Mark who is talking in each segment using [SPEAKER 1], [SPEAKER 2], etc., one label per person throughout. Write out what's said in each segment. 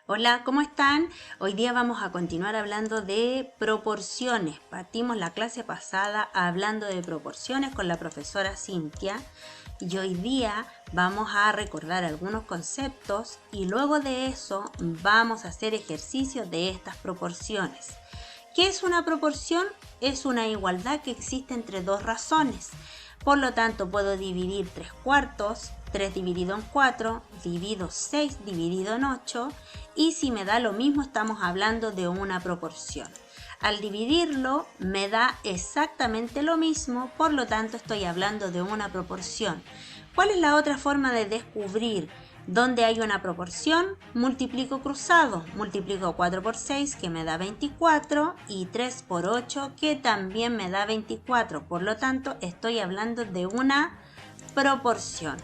[SPEAKER 1] Hola, ¿cómo están? Hoy día vamos a continuar hablando de proporciones. Partimos la clase pasada hablando de proporciones con la profesora Cintia y hoy día vamos a recordar algunos conceptos y luego de eso vamos a hacer ejercicios de estas proporciones. ¿Qué es una proporción? Es una igualdad que existe entre dos razones. Por lo tanto, puedo dividir 3 cuartos, 3 dividido en 4, divido 6 dividido en 8 y si me da lo mismo estamos hablando de una proporción. Al dividirlo me da exactamente lo mismo, por lo tanto estoy hablando de una proporción. ¿Cuál es la otra forma de descubrir dónde hay una proporción? Multiplico cruzado, multiplico 4 por 6 que me da 24 y 3 por 8 que también me da 24, por lo tanto estoy hablando de una proporción.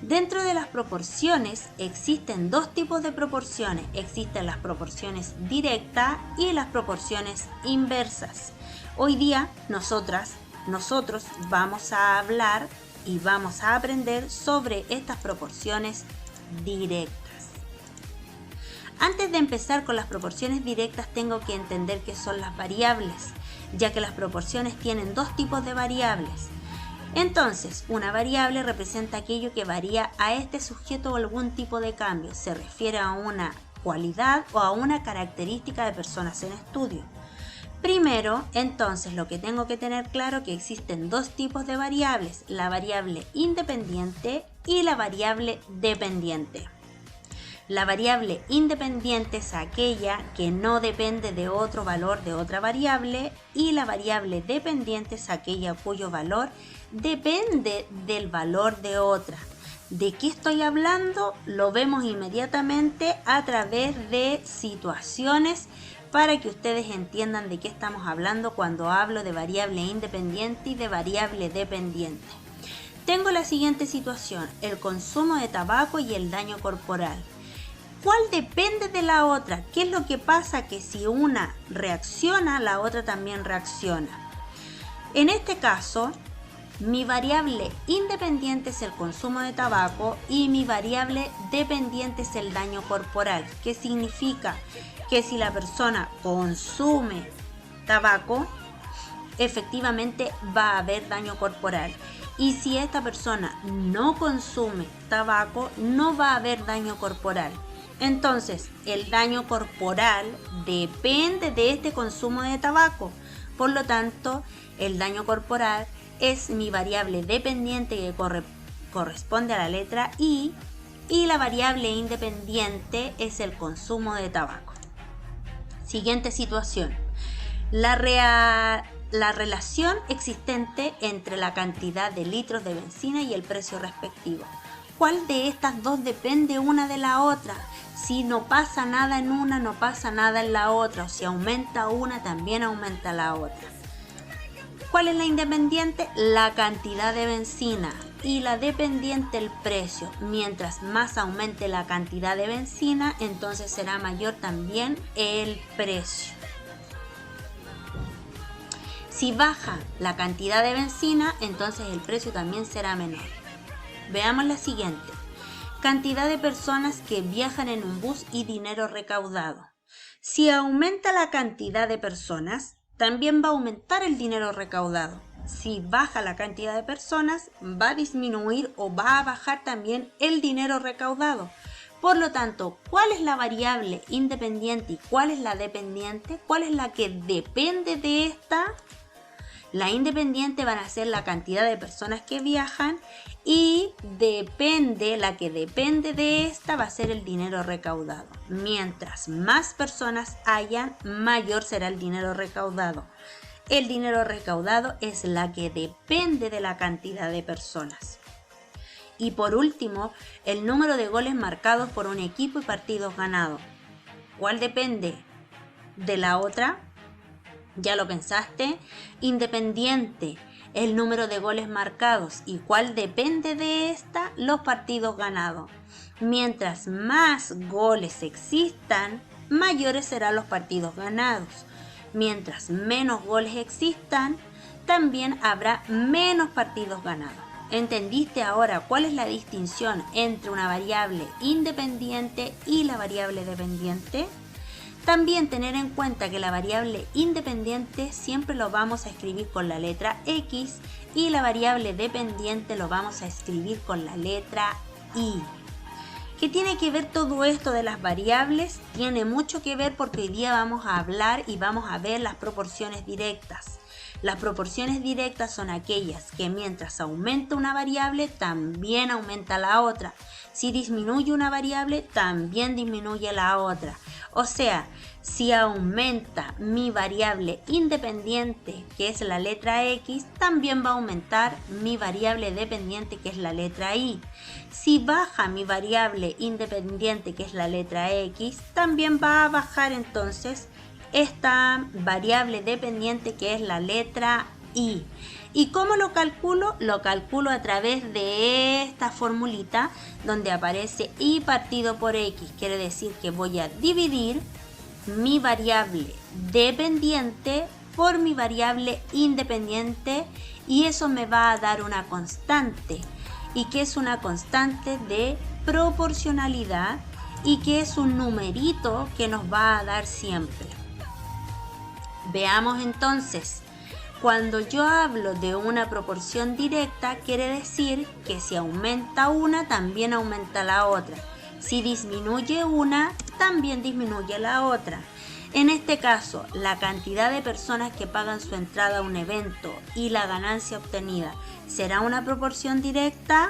[SPEAKER 1] Dentro de las proporciones existen dos tipos de proporciones. Existen las proporciones directas y las proporciones inversas. Hoy día nosotros vamos a hablar y vamos a aprender sobre estas proporciones directas. Antes de empezar con las proporciones directas tengo que entender qué son las variables, ya que las proporciones tienen dos tipos de variables. Entonces, una variable representa aquello que varía a este sujeto o algún tipo de cambio. Se refiere a una cualidad o a una característica de personas en estudio. Primero, entonces, lo que tengo que tener claro es que existen dos tipos de variables, la variable independiente y la variable dependiente. La variable independiente es aquella que no depende de otro valor de otra variable y la variable dependiente es aquella cuyo valor depende del valor de otra. ¿De qué estoy hablando? Lo vemos inmediatamente a través de situaciones para que ustedes entiendan de qué estamos hablando cuando hablo de variable independiente y de variable dependiente. Tengo la siguiente situación, el consumo de tabaco y el daño corporal. ¿Cuál depende de la otra? ¿Qué es lo que pasa? Que si una reacciona, la otra también reacciona. En este caso, mi variable independiente es el consumo de tabaco y mi variable dependiente es el daño corporal. ¿Qué significa? Que si la persona consume tabaco, efectivamente va a haber daño corporal. Y si esta persona no consume tabaco, no va a haber daño corporal. Entonces, el daño corporal depende de este consumo de tabaco. Por lo tanto, el daño corporal es mi variable dependiente que corresponde a la letra I y la variable independiente es el consumo de tabaco. Siguiente situación. La relación existente entre la cantidad de litros de benzina y el precio respectivo. ¿Cuál de estas dos depende una de la otra? Si no pasa nada en una, no pasa nada en la otra. O si aumenta una, también aumenta la otra. ¿Cuál es la independiente? La cantidad de benzina. Y la dependiente, el precio. Mientras más aumente la cantidad de benzina, entonces será mayor también el precio. Si baja la cantidad de benzina, entonces el precio también será menor. Veamos la siguiente. Cantidad de personas que viajan en un bus y dinero recaudado. Si aumenta la cantidad de personas, también va a aumentar el dinero recaudado. Si baja la cantidad de personas, va a disminuir o va a bajar también el dinero recaudado. Por lo tanto, ¿cuál es la variable independiente y cuál es la dependiente? ¿Cuál es la que depende de esta? La independiente van a ser la cantidad de personas que viajan y la que depende de esta va a ser el dinero recaudado. Mientras más personas hayan, mayor será el dinero recaudado. El dinero recaudado es la que depende de la cantidad de personas. Y por último, el número de goles marcados por un equipo y partidos ganados. ¿Cuál depende de la otra? ¿Ya lo pensaste? Independiente, el número de goles marcados. ¿Y cuál depende de esta? Los partidos ganados. Mientras más goles existan, mayores serán los partidos ganados. Mientras menos goles existan, también habrá menos partidos ganados. ¿Entendiste ahora cuál es la distinción entre una variable independiente y la variable dependiente? También tener en cuenta que la variable independiente siempre lo vamos a escribir con la letra X y la variable dependiente lo vamos a escribir con la letra Y. ¿Qué tiene que ver todo esto de las variables? Tiene mucho que ver porque hoy día vamos a hablar y vamos a ver las proporciones directas. Las proporciones directas son aquellas que mientras aumenta una variable, también aumenta la otra. Si disminuye una variable, también disminuye la otra. O sea, si aumenta mi variable independiente, que es la letra X, también va a aumentar mi variable dependiente, que es la letra Y. Si baja mi variable independiente, que es la letra X, también va a bajar entonces esta variable dependiente, que es la letra Y. ¿Y cómo lo calculo? Lo calculo a través de esta formulita donde aparece Y partido por X. Quiere decir que voy a dividir mi variable dependiente por mi variable independiente y eso me va a dar una constante. ¿Y qué es una constante? De proporcionalidad y que es un numerito que nos va a dar siempre. Veamos entonces, cuando yo hablo de una proporción directa, quiere decir que si aumenta una, también aumenta la otra. Si disminuye una, también disminuye la otra. En este caso, la cantidad de personas que pagan su entrada a un evento y la ganancia obtenida, ¿será una proporción directa?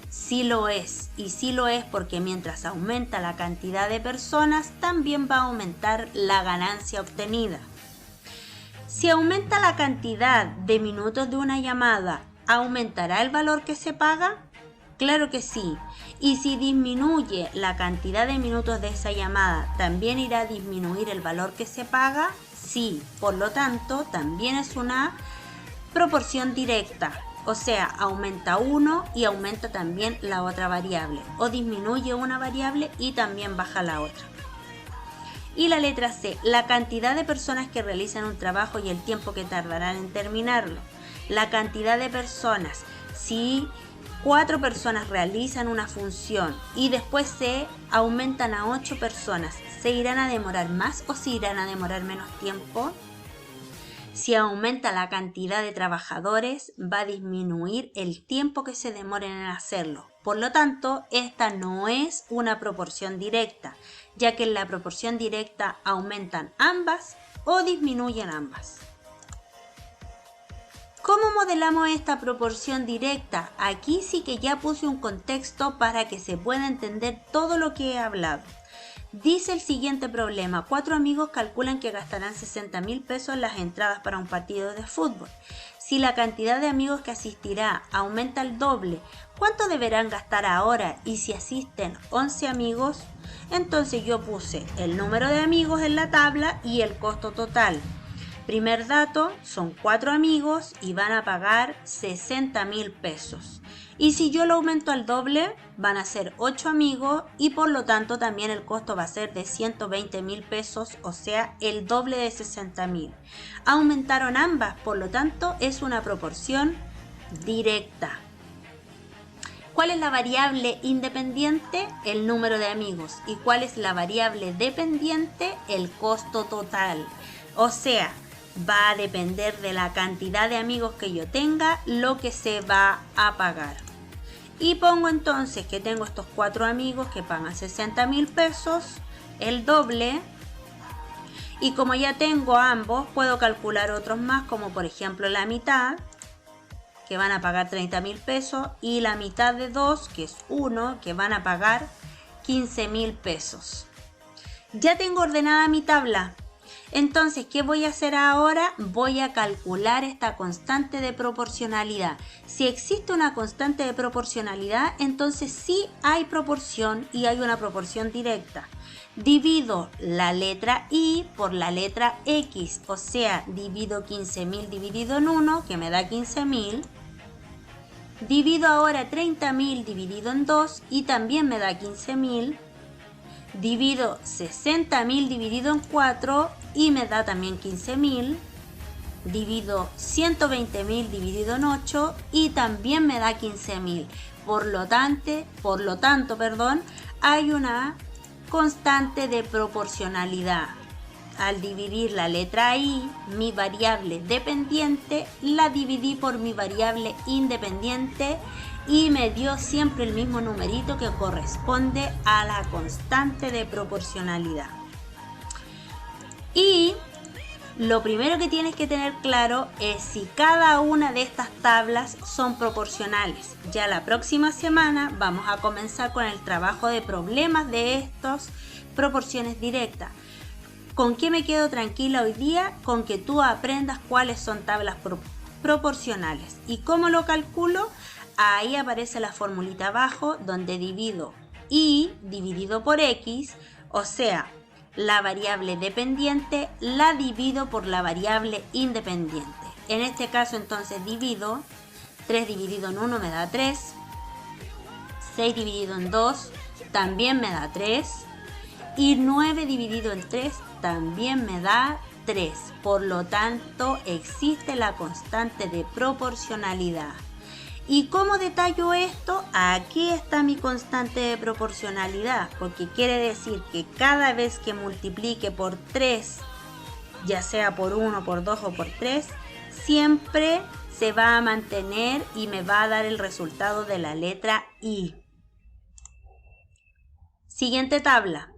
[SPEAKER 1] Sí lo es, y sí lo es porque mientras aumenta la cantidad de personas, también va a aumentar la ganancia obtenida. Si aumenta la cantidad de minutos de una llamada, ¿aumentará el valor que se paga? Claro que sí. Y si disminuye la cantidad de minutos de esa llamada, ¿también irá a disminuir el valor que se paga? Sí. Por lo tanto, también es una proporción directa. O sea, aumenta uno y aumenta también la otra variable. O disminuye una variable y también baja la otra. Y la letra C, la cantidad de personas que realizan un trabajo y el tiempo que tardarán en terminarlo. La cantidad de personas, si 4 personas realizan una función y después se aumentan a 8 personas, ¿se irán a demorar más o se irán a demorar menos tiempo? Si aumenta la cantidad de trabajadores, va a disminuir el tiempo que se demoren en hacerlo. Por lo tanto, esta no es una proporción directa, ya que en la proporción directa aumentan ambas o disminuyen ambas. ¿Cómo modelamos esta proporción directa? Aquí sí que ya puse un contexto para que se pueda entender todo lo que he hablado. Dice el siguiente problema: 4 amigos calculan que gastarán 60.000 pesos en las entradas para un partido de fútbol. Si la cantidad de amigos que asistirá aumenta al doble, ¿cuánto deberán gastar ahora? Y si asisten 11 amigos, entonces yo puse el número de amigos en la tabla y el costo total. Primer dato, son 4 amigos y van a pagar 60.000 pesos. Y si yo lo aumento al doble, van a ser 8 amigos y por lo tanto también el costo va a ser de 120.000 pesos, o sea, el doble de 60.000. Aumentaron ambas, por lo tanto es una proporción directa. ¿Cuál es la variable independiente? El número de amigos. ¿Y cuál es la variable dependiente? El costo total. O sea, va a depender de la cantidad de amigos que yo tenga lo que se va a pagar. Y pongo entonces que tengo estos 4 amigos que pagan 60.000 pesos, el doble. Y como ya tengo ambos, puedo calcular otros más, como por ejemplo la mitad, que van a pagar 30.000 pesos, y la mitad de 2, que es 1, que van a pagar 15.000 pesos. Ya tengo ordenada mi tabla. Entonces, ¿qué voy a hacer ahora? Voy a calcular esta constante de proporcionalidad. Si existe una constante de proporcionalidad, entonces sí hay proporción y hay una proporción directa. Divido la letra Y por la letra X, o sea, divido 15.000 dividido en 1, que me da 15.000. Divido ahora 30.000 dividido en 2 y también me da 15.000. Divido 60.000 dividido en 4 y me da también 15.000. Divido 120.000 dividido en 8 y también me da 15.000. Por lo tanto, hay una constante de proporcionalidad. Al dividir la letra I, mi variable dependiente, la dividí por mi variable independiente y me dio siempre el mismo numerito que corresponde a la constante de proporcionalidad. Y lo primero que tienes que tener claro es si cada una de estas tablas son proporcionales. Ya la próxima semana vamos a comenzar con el trabajo de problemas de estas proporciones directas. ¿Con qué me quedo tranquila hoy día? Con que tú aprendas cuáles son tablas proporcionales. ¿Y cómo lo calculo? Ahí aparece la formulita abajo donde divido y dividido por x, o sea, la variable dependiente la divido por la variable independiente. En este caso entonces divido, 3 dividido en 1 me da 3, 6 dividido en 2 también me da 3 y 9 dividido en 3 también me da 3. Por lo tanto existe la constante de proporcionalidad. ¿Y cómo detallo esto? Aquí está mi constante de proporcionalidad, porque quiere decir que cada vez que multiplique por 3, ya sea por 1, por 2 o por 3, siempre se va a mantener y me va a dar el resultado de la letra I. Siguiente tabla.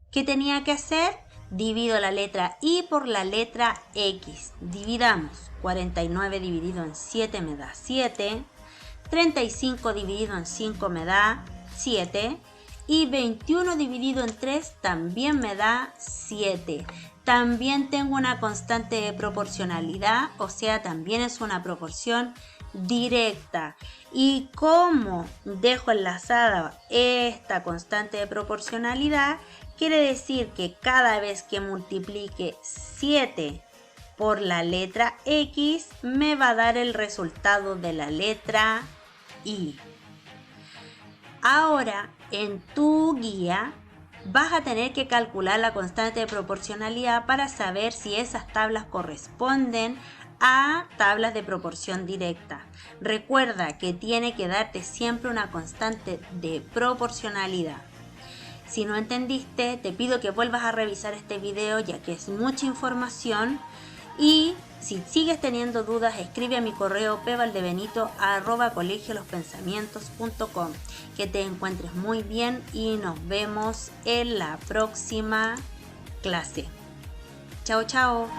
[SPEAKER 1] ¿Qué tenía que hacer? Divido la letra I por la letra X. Dividamos. 49 dividido en 7 me da 7. 35 dividido en 5 me da 7 y 21 dividido en 3 también me da 7. También tengo una constante de proporcionalidad, o sea, también es una proporción directa. Y como dejo enlazada esta constante de proporcionalidad, quiere decir que cada vez que multiplique 7 por la letra X, me va a dar el resultado de la letra I. Ahora, en tu guía, vas a tener que calcular la constante de proporcionalidad para saber si esas tablas corresponden a tablas de proporción directa. Recuerda que tiene que darte siempre una constante de proporcionalidad. Si no entendiste, te pido que vuelvas a revisar este video ya que es mucha información. Y si sigues teniendo dudas, escribe a mi correo pvaldebenito@colegio-los-pensamientos.com. Que te encuentres muy bien y nos vemos en la próxima clase. Chao, chao.